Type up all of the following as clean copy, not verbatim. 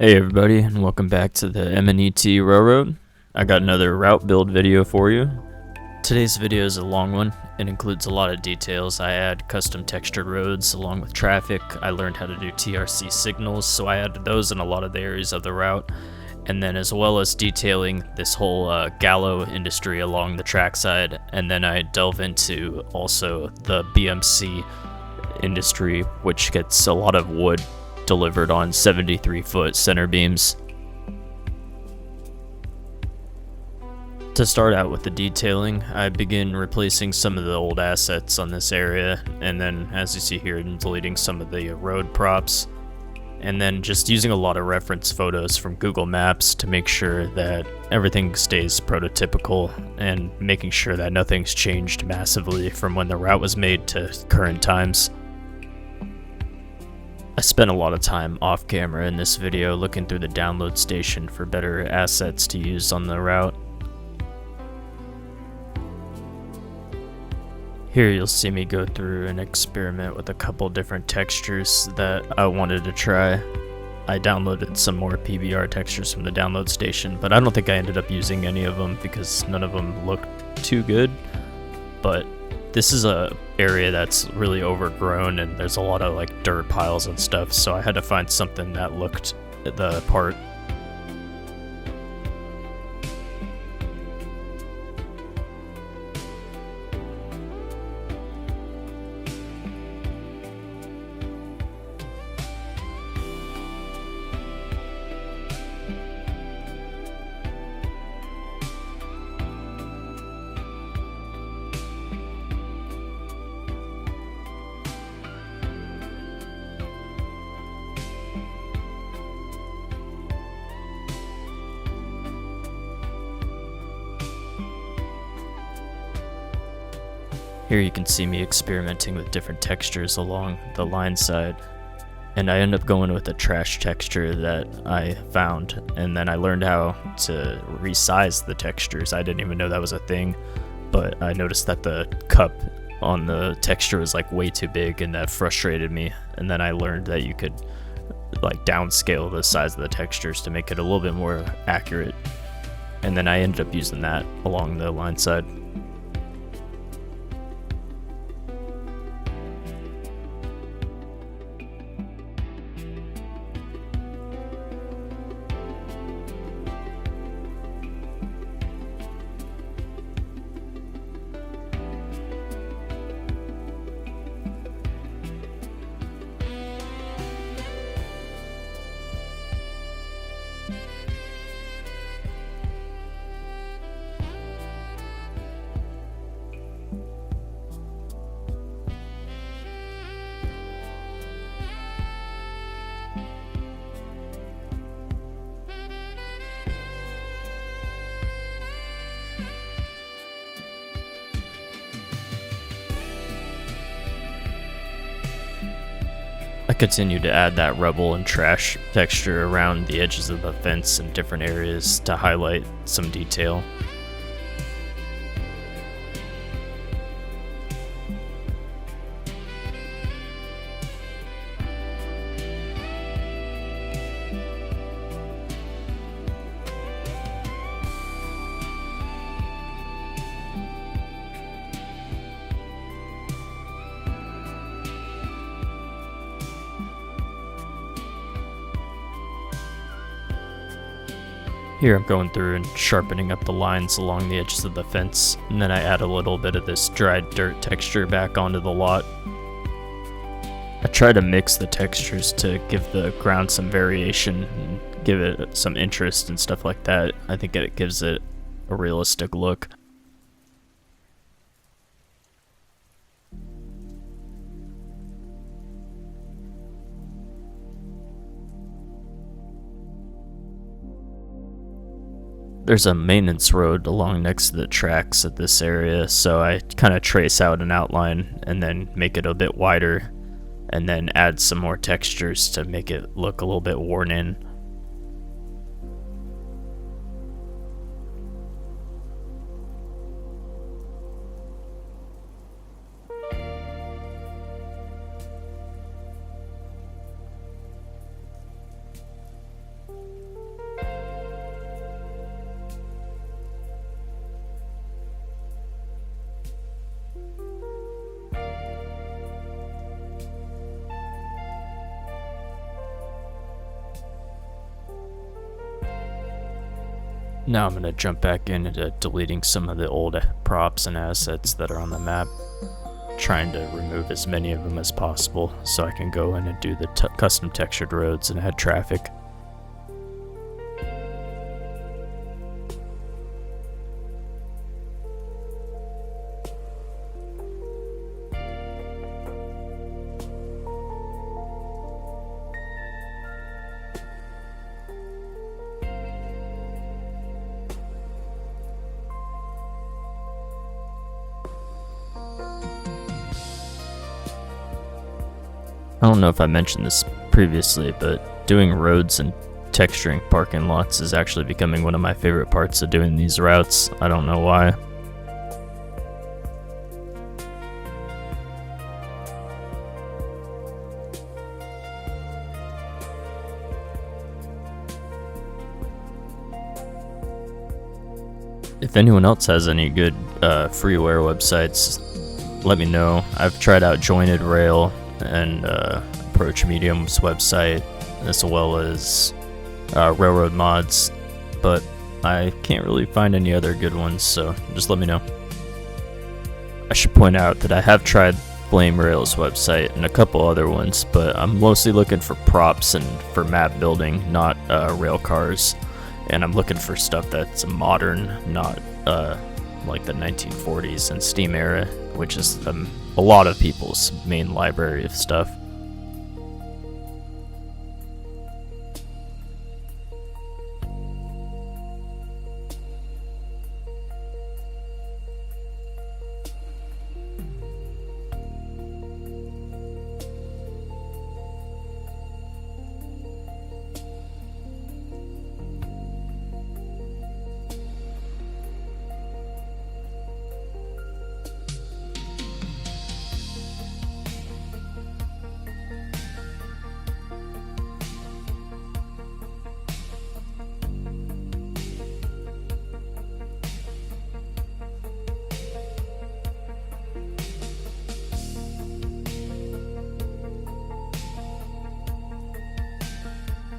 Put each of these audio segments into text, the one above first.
Hey everybody, and welcome back to the M&ET Railroad. I got another route build video for you. Today's video is a long one. It includes a lot of details. I add custom textured roads along with traffic. I learned how to do TRC signals, so I added those in a lot of the areas of the route. And then as well as detailing this whole gallows industry along the trackside. And then I delve into also the BMC industry, which gets a lot of wood delivered on 73-foot center beams. To start out with the detailing, I begin replacing some of the old assets on this area, and then as you see here, I'm deleting some of the road props, and then just using a lot of reference photos from Google Maps to make sure that everything stays prototypical and making sure that nothing's changed massively from when the route was made to current times. I spent a lot of time off camera in this video looking through the download station for better assets to use on the route. Here you'll see me go through and experiment with a couple different textures that I wanted to try. I downloaded some more PBR textures from the download station, but I don't think I ended up using any of them because none of them looked too good. But this is a area that's really overgrown and there's a lot of like dirt piles and stuff, so I had to find something that looked the part. Here you can see me experimenting with different textures along the line side, and I end up going with a trash texture that I found, and then I learned how to resize the textures. I didn't even know that was a thing, but I noticed that the cup on the texture was like way too big, and that frustrated me, and then I learned that you could like downscale the size of the textures to make it a little bit more accurate, and then I ended up using that along the line side. I continued to add that rubble and trash texture around the edges of the fence in different areas to highlight some detail. Here I'm going through and sharpening up the lines along the edges of the fence, and then I add a little bit of this dried dirt texture back onto the lot. I try to mix the textures to give the ground some variation and give it some interest and stuff like that. I think it gives it a realistic look. There's a maintenance road along next to the tracks at this area, so I kind of trace out an outline and then make it a bit wider, and then add some more textures to make it look a little bit worn in. Now I'm going to jump back into deleting some of the old props and assets that are on the map, trying to remove as many of them as possible so I can go in and do the custom textured roads and add traffic. I don't know if I mentioned this previously, but doing roads and texturing parking lots is actually becoming one of my favorite parts of doing these routes. I don't know why. If anyone else has any good freeware websites, let me know. I've tried out Jointed Rail and Approach Medium's website, as well as Railroad Mods, but I can't really find any other good ones, so just let me know. I should point out that I have tried Flame Rail's website and a couple other ones, but I'm mostly looking for props and for map building, not rail cars, and I'm looking for stuff that's modern, not like the 1940s and steam era, which is a lot of people's main library of stuff.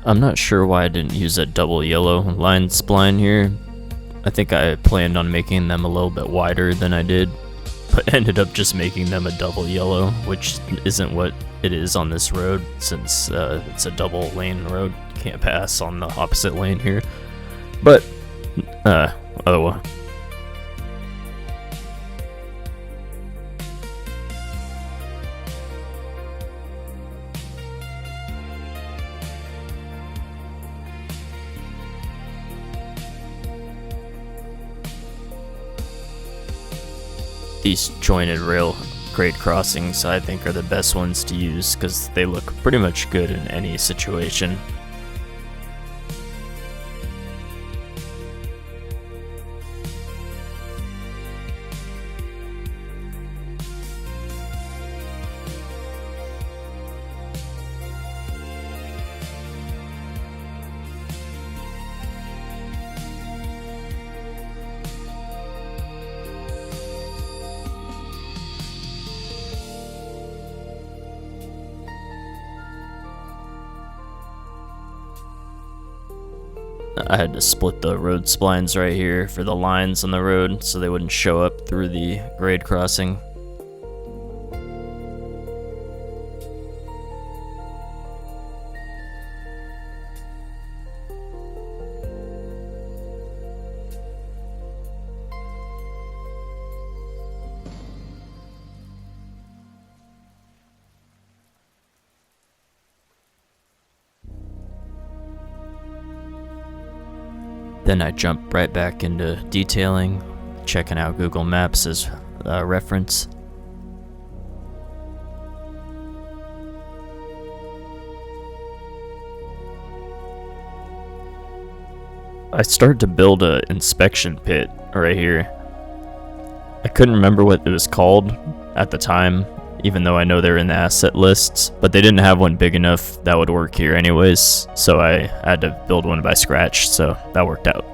I'm not sure why I didn't use a double yellow line spline here. I think I planned on making them a little bit wider than I did, but ended up just making them a double yellow, which isn't what it is on this road, since it's a double lane road. You can't pass on the opposite lane here. But, oh. These jointed rail grade crossings, I think, are the best ones to use because they look pretty much good in any situation. I had to split the road splines right here for the lines on the road so they wouldn't show up through the grade crossing. Then I jump right back into detailing, checking out Google Maps as reference. I started to build an inspection pit right here. I couldn't remember what it was called at the time, even though I know they're in the asset lists, but they didn't have one big enough that would work here anyways, so I had to build one by scratch, so that worked out.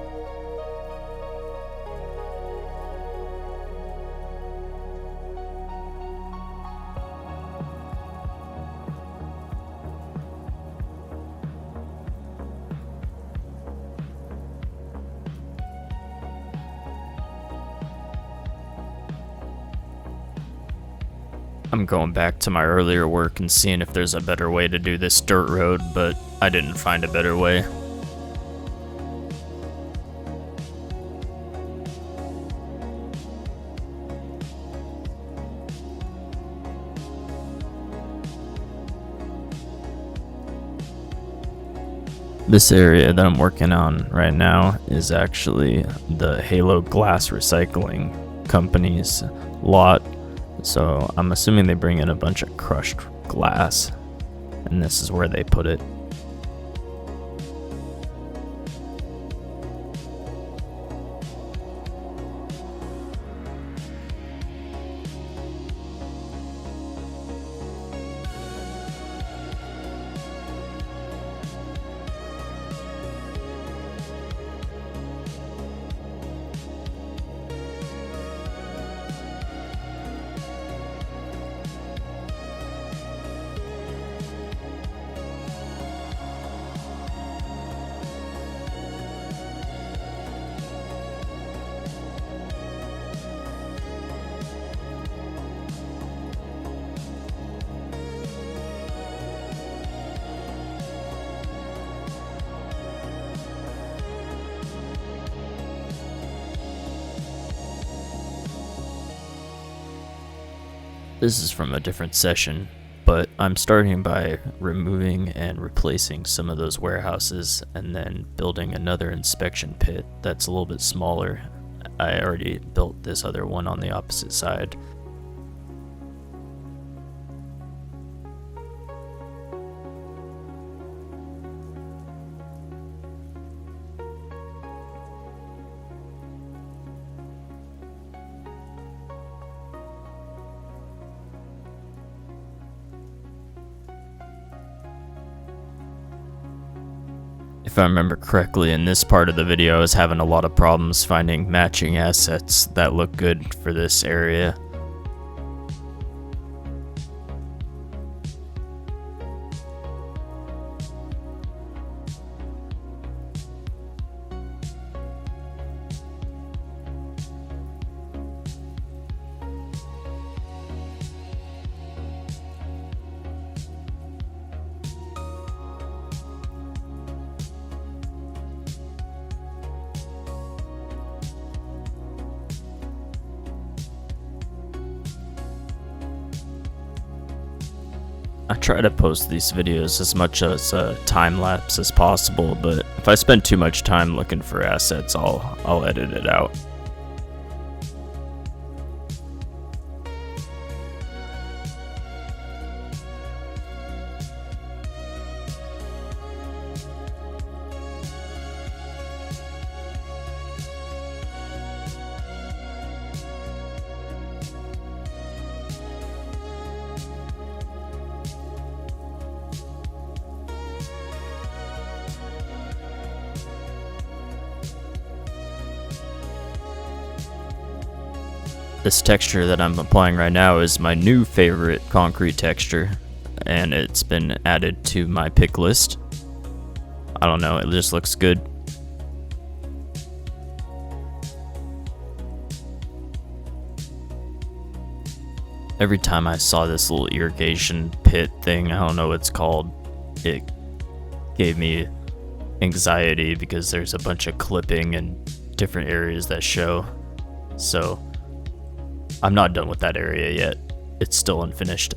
I'm going back to my earlier work and seeing if there's a better way to do this dirt road, but I didn't find a better way. This area that I'm working on right now is actually the Halo Glass Recycling Company's lot. So I'm assuming they bring in a bunch of crushed glass, and this is where they put it. This is from a different session, but I'm starting by removing and replacing some of those warehouses and then building another inspection pit that's a little bit smaller. I already built this other one on the opposite side. If I remember correctly, in this part of the video I was having a lot of problems finding matching assets that look good for this area. I try to post these videos as much as time lapse as possible, but if I spend too much time looking for assets, I'll edit it out. This texture that I'm applying right now is my new favorite concrete texture, and it's been added to my pick list. I don't know, it just looks good. Every time I saw this little irrigation pit thing, I don't know what it's called, it gave me anxiety because there's a bunch of clipping and different areas that show. So I'm not done with that area yet. It's still unfinished.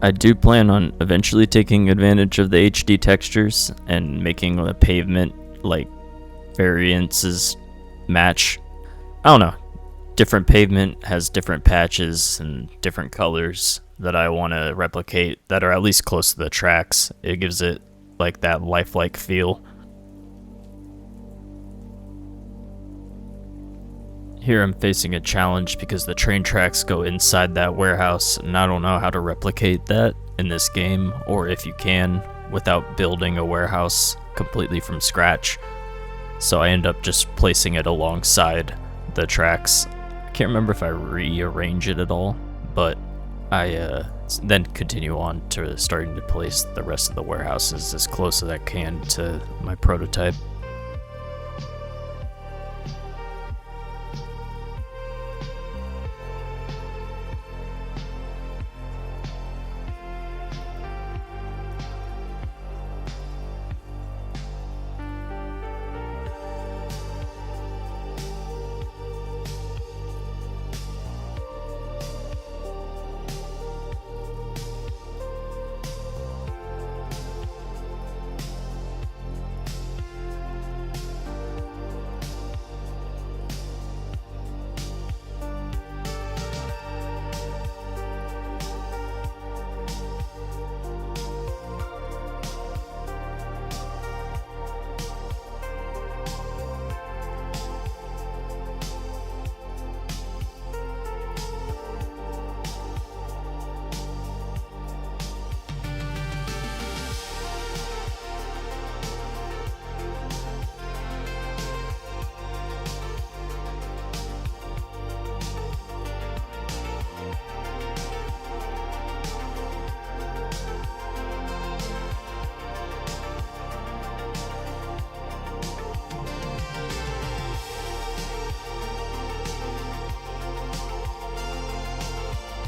I do plan on eventually taking advantage of the HD textures and making the pavement like variances match. I don't know. Different pavement has different patches and different colors that I want to replicate that are at least close to the tracks. It gives it like that lifelike feel. Here I'm facing a challenge because the train tracks go inside that warehouse, and I don't know how to replicate that in this game, or if you can, without building a warehouse completely from scratch. So I end up just placing it alongside the tracks. can't remember if I rearrange it at all, but I then continue on to starting to place the rest of the warehouses as close as I can to my prototype.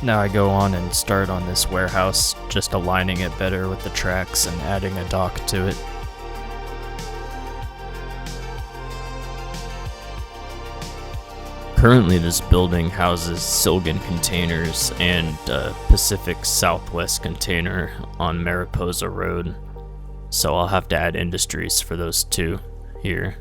Now I go on and start on this warehouse, just aligning it better with the tracks and adding a dock to it. Currently this building houses Silgan containers and Pacific Southwest container on Mariposa Road, so I'll have to add industries for those two here.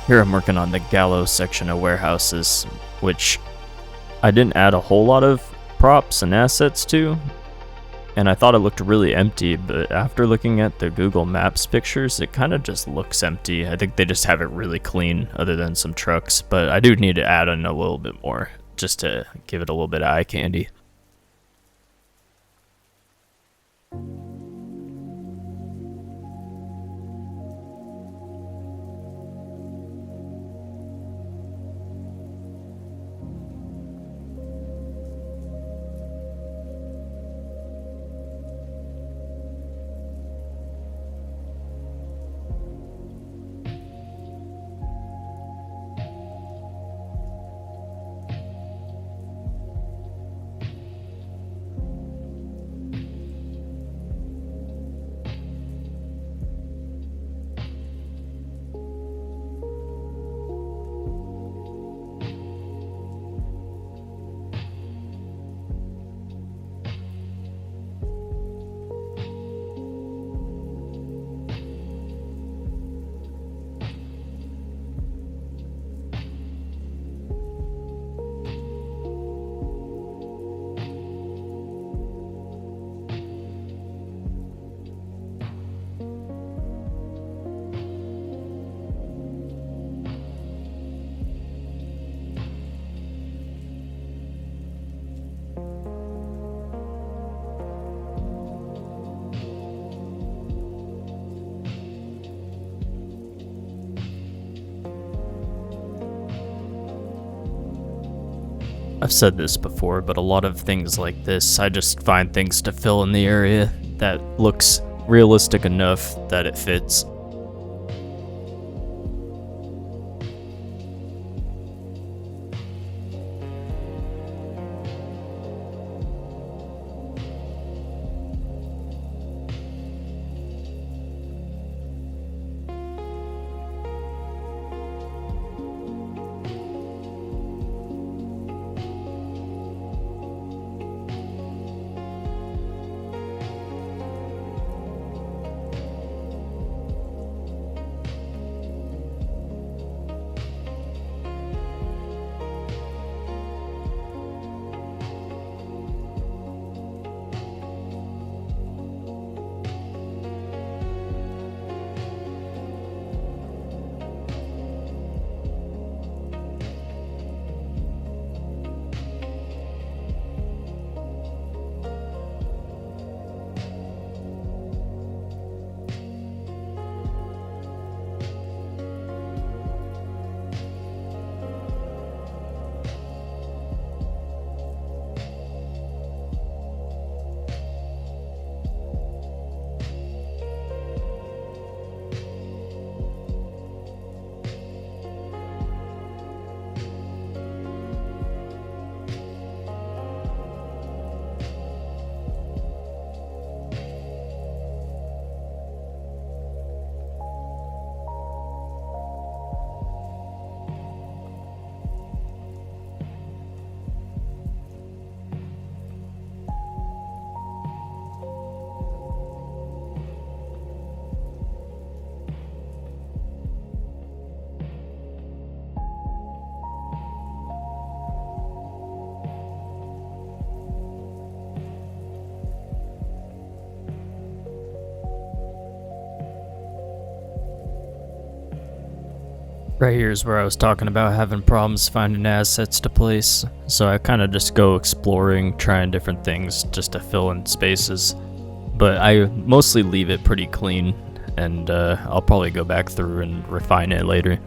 Here I'm working on the gallows section of warehouses, which I didn't add a whole lot of props and assets to, and I thought it looked really empty, but after looking at the Google Maps pictures, it kind of just looks empty. I think they just have it really clean other than some trucks, but I do need to add in a little bit more just to give it a little bit of eye candy. I've said this before, but a lot of things like this, I just find things to fill in the area that looks realistic enough that it fits. Right here is where I was talking about having problems finding assets to place, so I kind of just go exploring, trying different things just to fill in spaces. But I mostly leave it pretty clean, and I'll probably go back through and refine it later.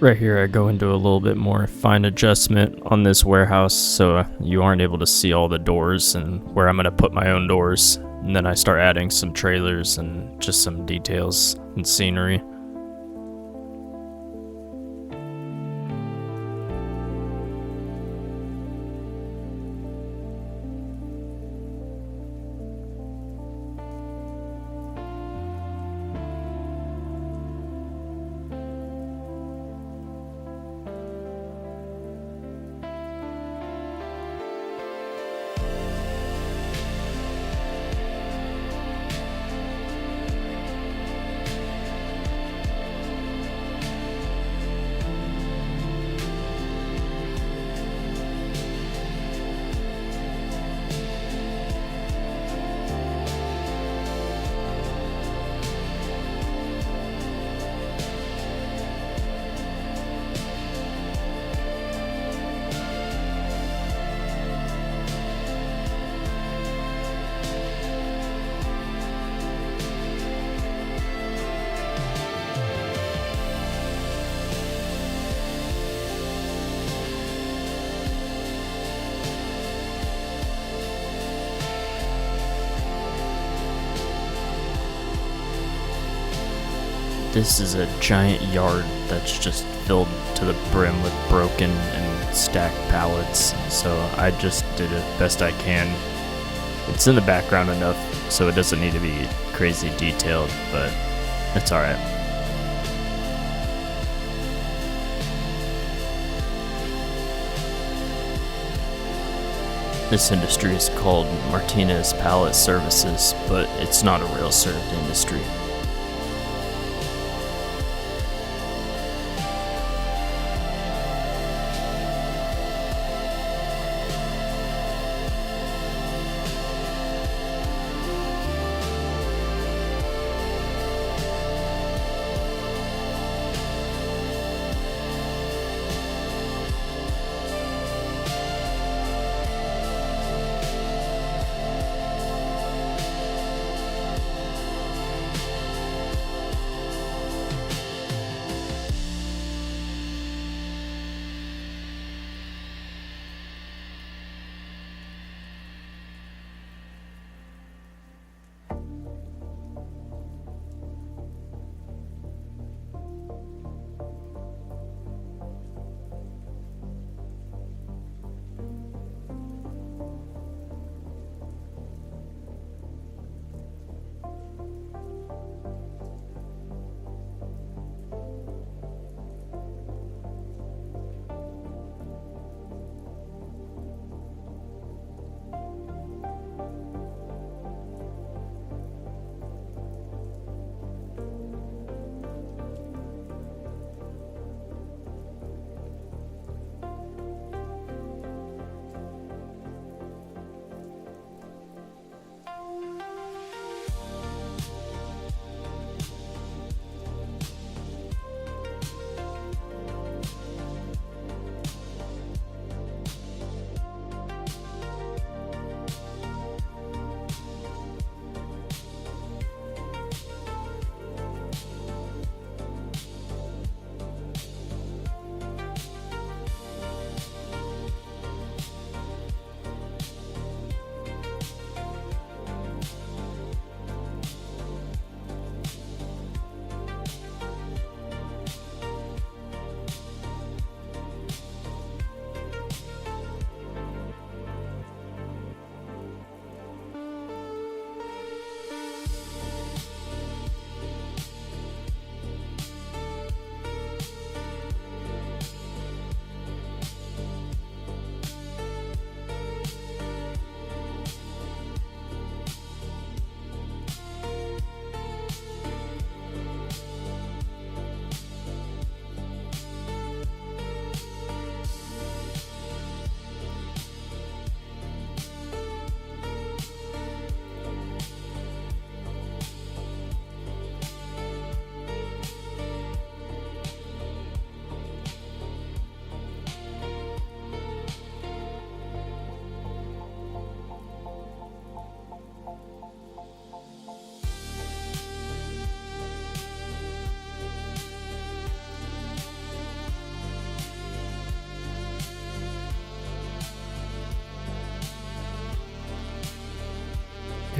Right here I go into a little bit more fine adjustment on this warehouse so you aren't able to see all the doors and where I'm going to put my own doors. And then I start adding some trailers and just some details and scenery. This is a giant yard that's just filled to the brim with broken and stacked pallets, so I just did it best I can. It's in the background enough so it doesn't need to be crazy detailed, but it's alright. This industry is called Martinez Pallet Services, but it's not a rail-served industry.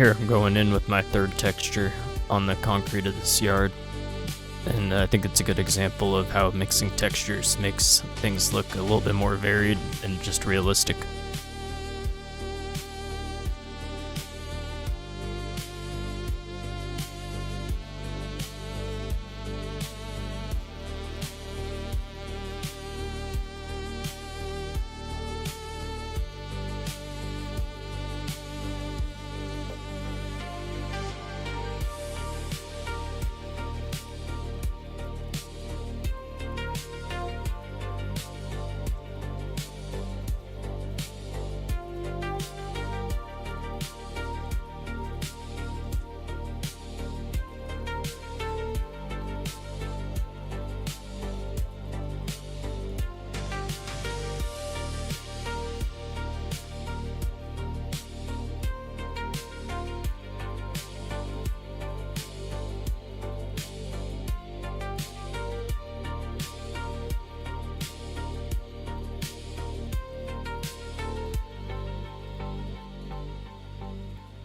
Here I'm going in with my third texture on the concrete of this yard, and I think it's a good example of how mixing textures makes things look a little bit more varied and just realistic.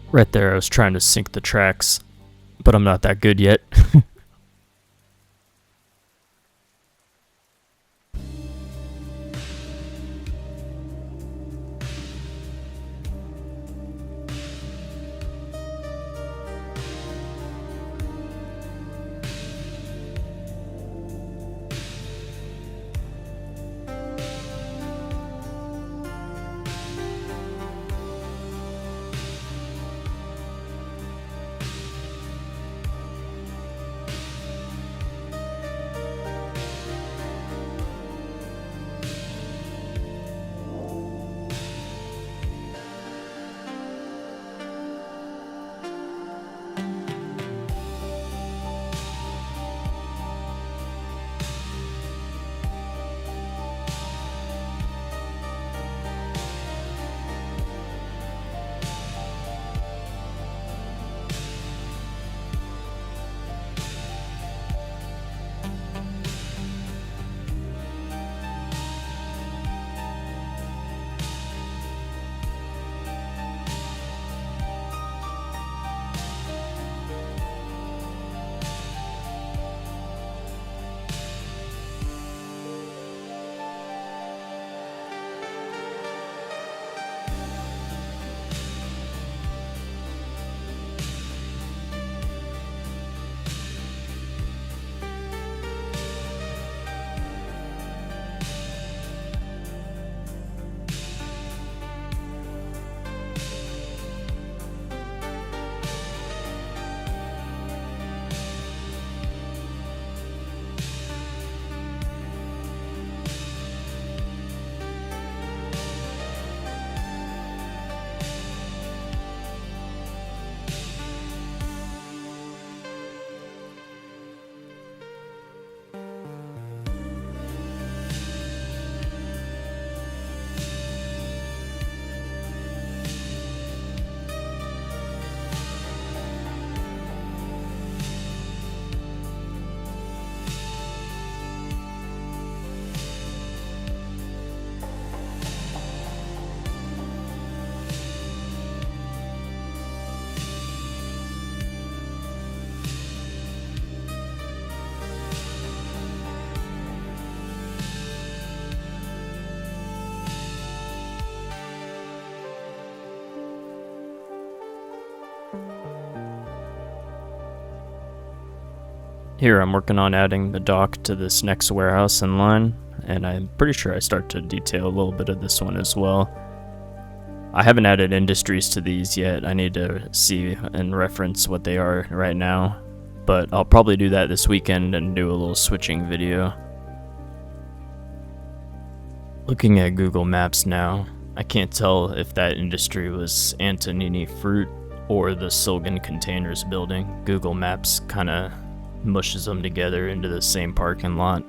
Right there, I was trying to sync the tracks, but I'm not that good yet. Here I'm working on adding the dock to this next warehouse in line, and I'm pretty sure I start to detail a little bit of this one as well. I haven't added industries to these yet. I need to see and reference what they are right now, but I'll probably do that this weekend and do a little switching video. Looking at Google Maps now, I can't tell if that industry was Antonini Fruit or the Silgan Containers building. Google Maps kinda mushes them together into the same parking lot.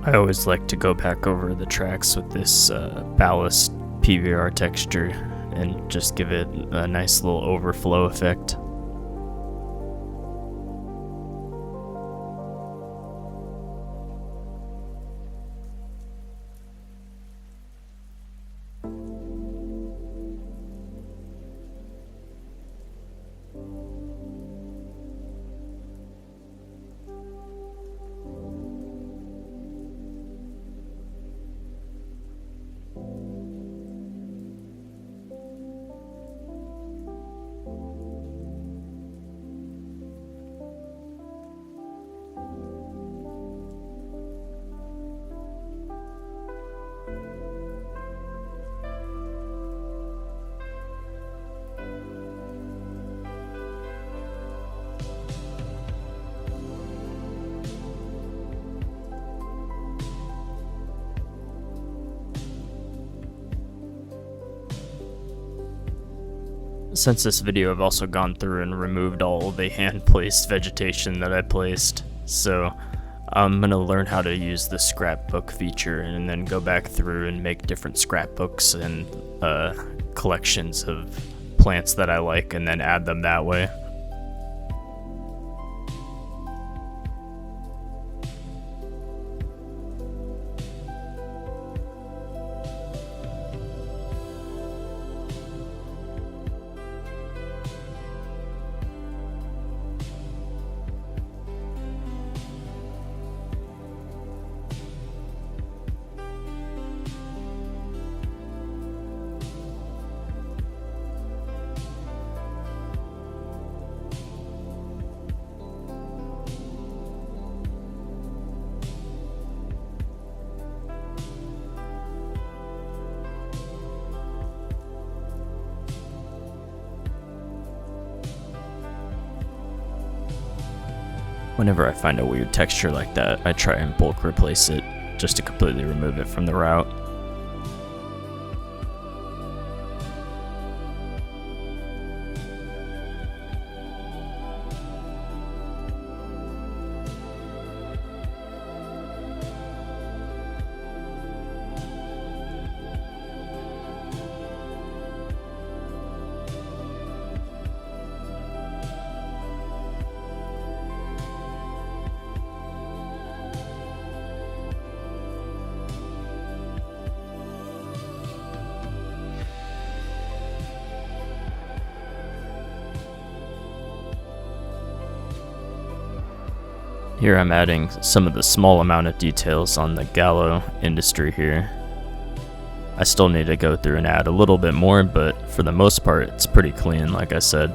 I always like to go back over the tracks with this ballast PVR texture and just give it a nice little overflow effect. Since this video, I've also gone through and removed all the hand-placed vegetation that I placed, so I'm going to learn how to use the scrapbook feature and then go back through and make different scrapbooks and collections of plants that I like and then add them that way. Whenever I find a weird texture like that, I try and bulk replace it just to completely remove it from the route. Here I'm adding some of the small amount of details on the gallows industry here. I still need to go through and add a little bit more, but for the most part it's pretty clean, like I said.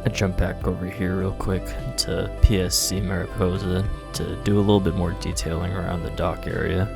I jump back over here real quick to PSC Mariposa to do a little bit more detailing around the dock area.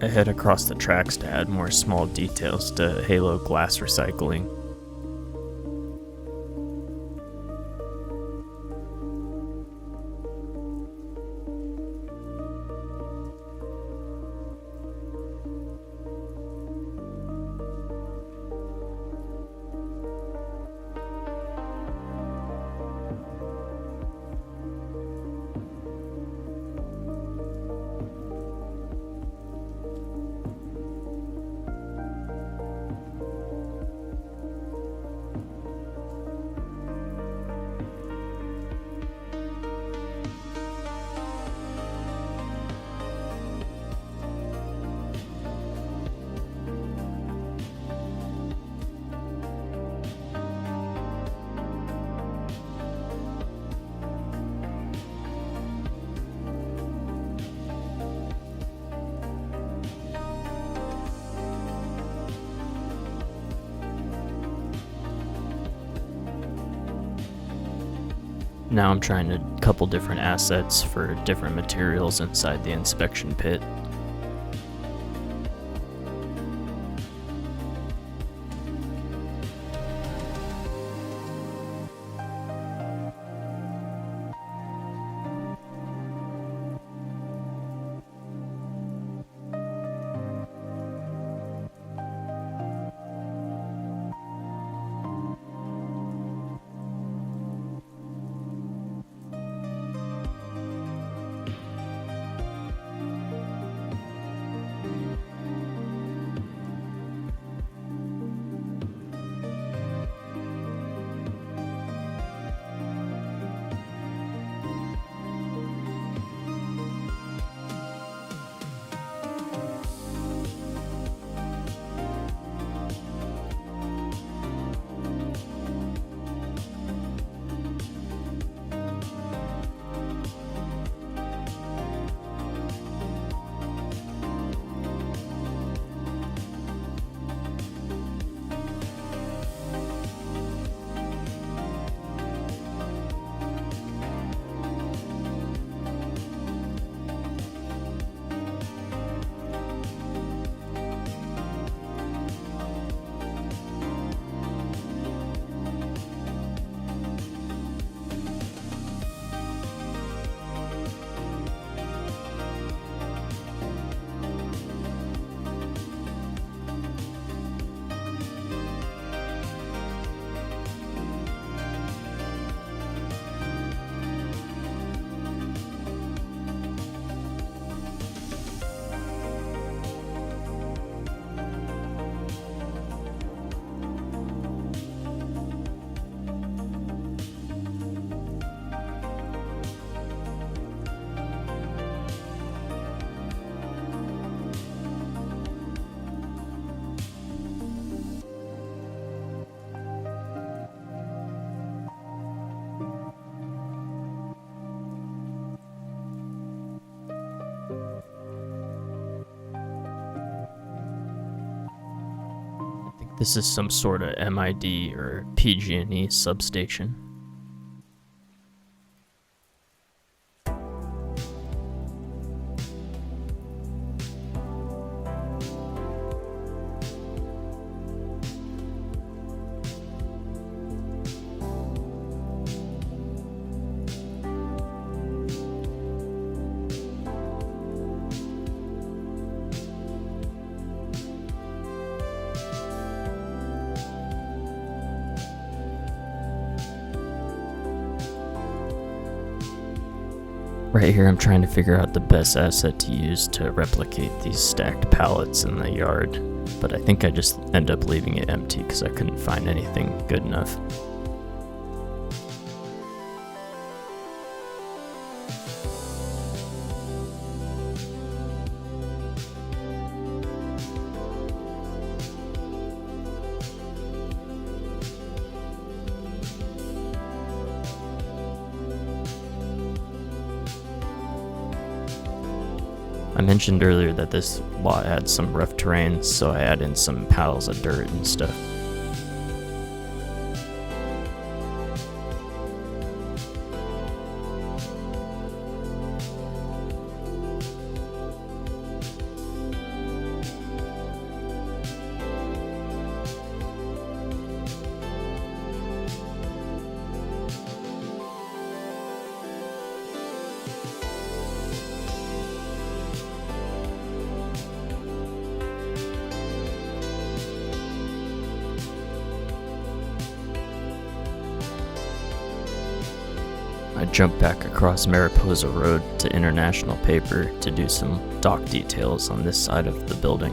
I head across the tracks to add more small details to Halo glass recycling. Now I'm trying to couple different assets for different materials inside the inspection pit. This is some sort of MID or PG&E substation. Right here I'm trying to figure out the best asset to use to replicate these stacked pallets in the yard, but I think I just end up leaving it empty because I couldn't find anything good enough. I mentioned earlier that this lot had some rough terrain, so I add in some piles of dirt and stuff. I jumped back across Mariposa Road to International Paper to do some dock details on this side of the building.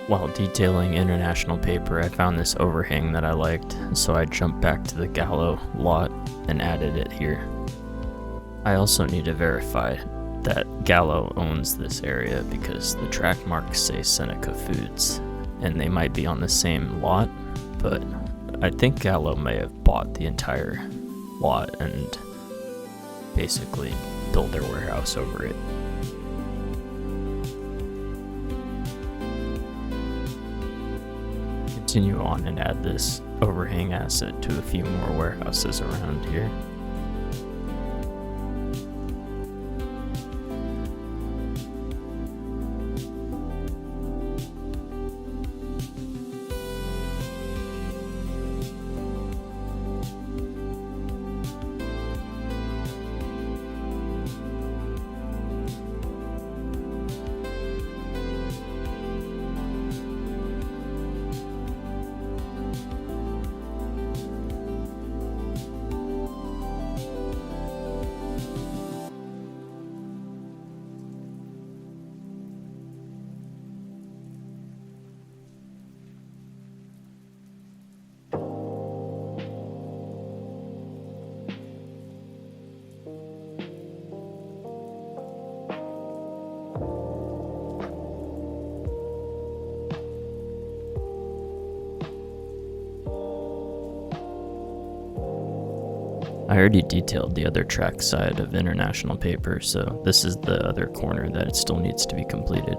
While detailing International Paper, I found this overhang that I liked, so I jumped back to the Gallo lot and added it here. I also need to verify that Gallo owns this area because the track marks say Seneca Foods, and they might be on the same lot, but I think Gallo may have bought the entire lot and basically built their warehouse over it. Continue on and add this overhang asset to a few more warehouses around here. I already detailed the other track side of International Paper, so this is the other corner that still needs to be completed.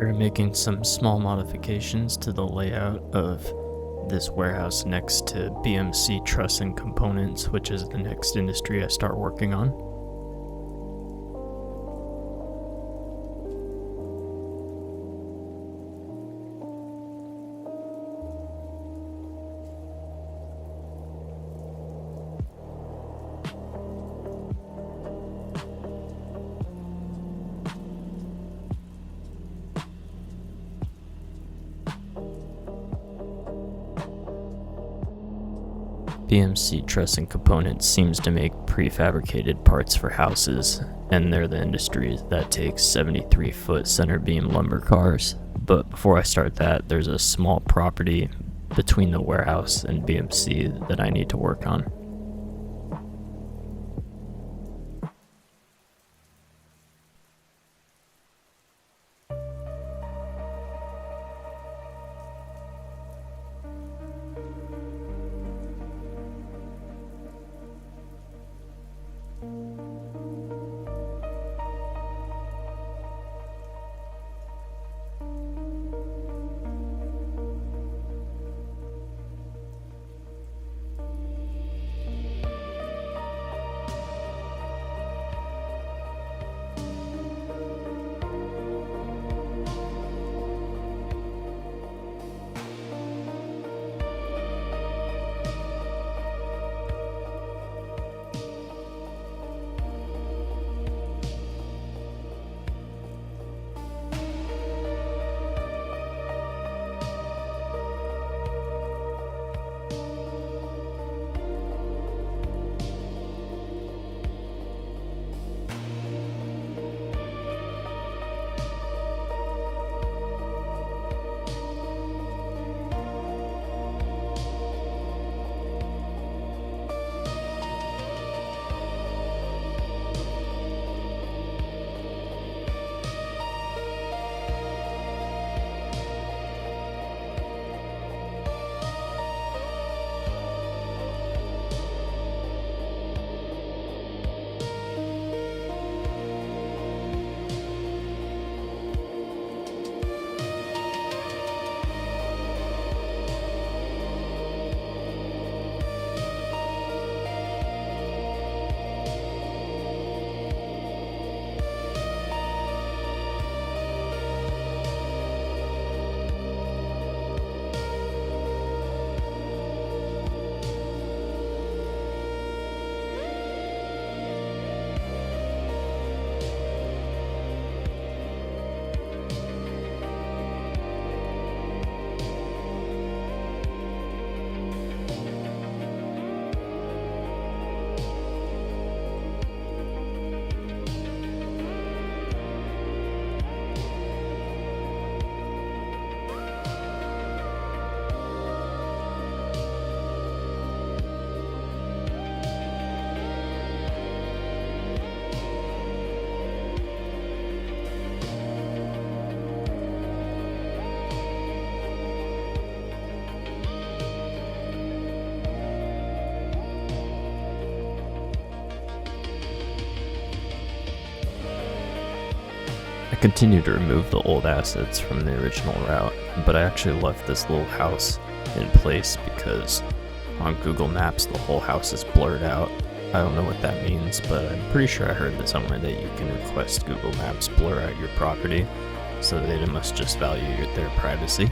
here I'm making some small modifications to the layout of this warehouse next to BMC Truss and Components, which is the next industry I start working on. BMC Truss and Components seems to make prefabricated parts for houses, and they're the industry that takes 73-foot center beam lumber cars. But before I start that, there's a small property between the warehouse and BMC that I need to work on. I continue to remove the old assets from the original route, but I actually left this little house in place because on Google Maps the whole house is blurred out. I don't know what that means, but I'm pretty sure I heard that somewhere that you can request Google Maps blur out your property, so they must just value their privacy.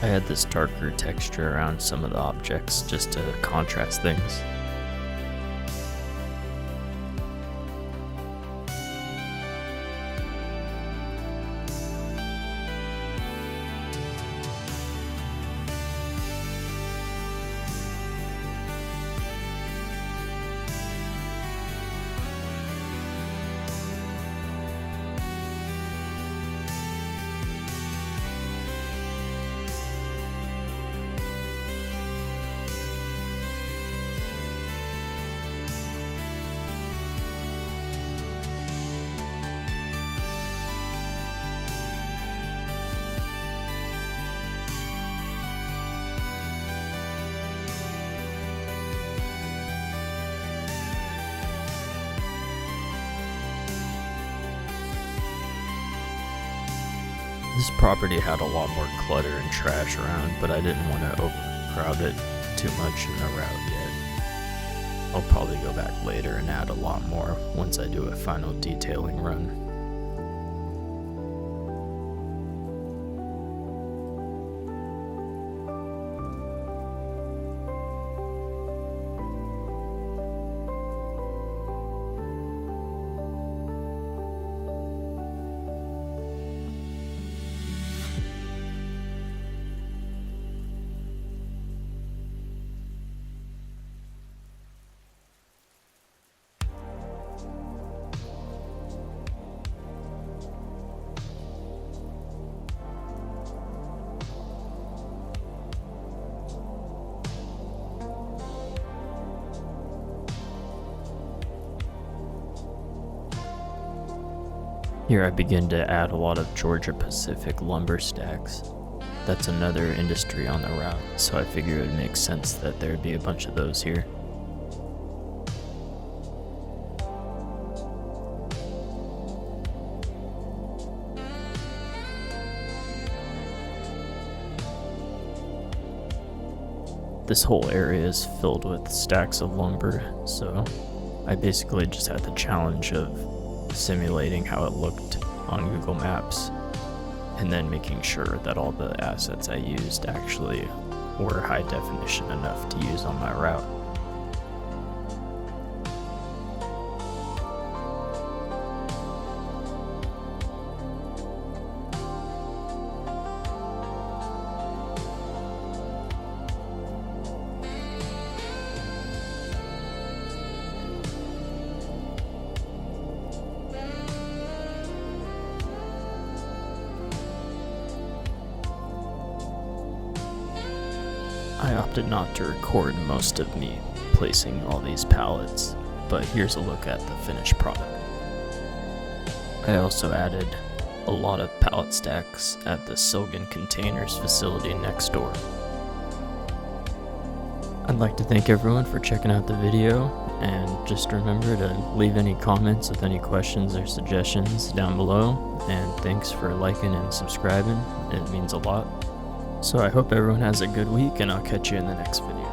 I had this darker texture around some of the objects just to contrast things. This property had a lot more clutter and trash around, but I didn't want to overcrowd it too much in the route yet. I'll probably go back later and add a lot more once I do a final detailing run. Here I begin to add a lot of Georgia Pacific lumber stacks. That's another industry on the route, so I figured it would make sense that there'd be a bunch of those here. This whole area is filled with stacks of lumber, so I basically just had the challenge of simulating how it looked on Google Maps and then making sure that all the assets I used actually were high definition enough to use on my route. I opted not to record most of me placing all these pallets, but here's a look at the finished product. I also added a lot of pallet stacks at the Silgan Containers facility next door. I'd like to thank everyone for checking out the video, and just remember to leave any comments with any questions or suggestions down below, and thanks for liking and subscribing, it means a lot. So I hope everyone has a good week, and I'll catch you in the next video.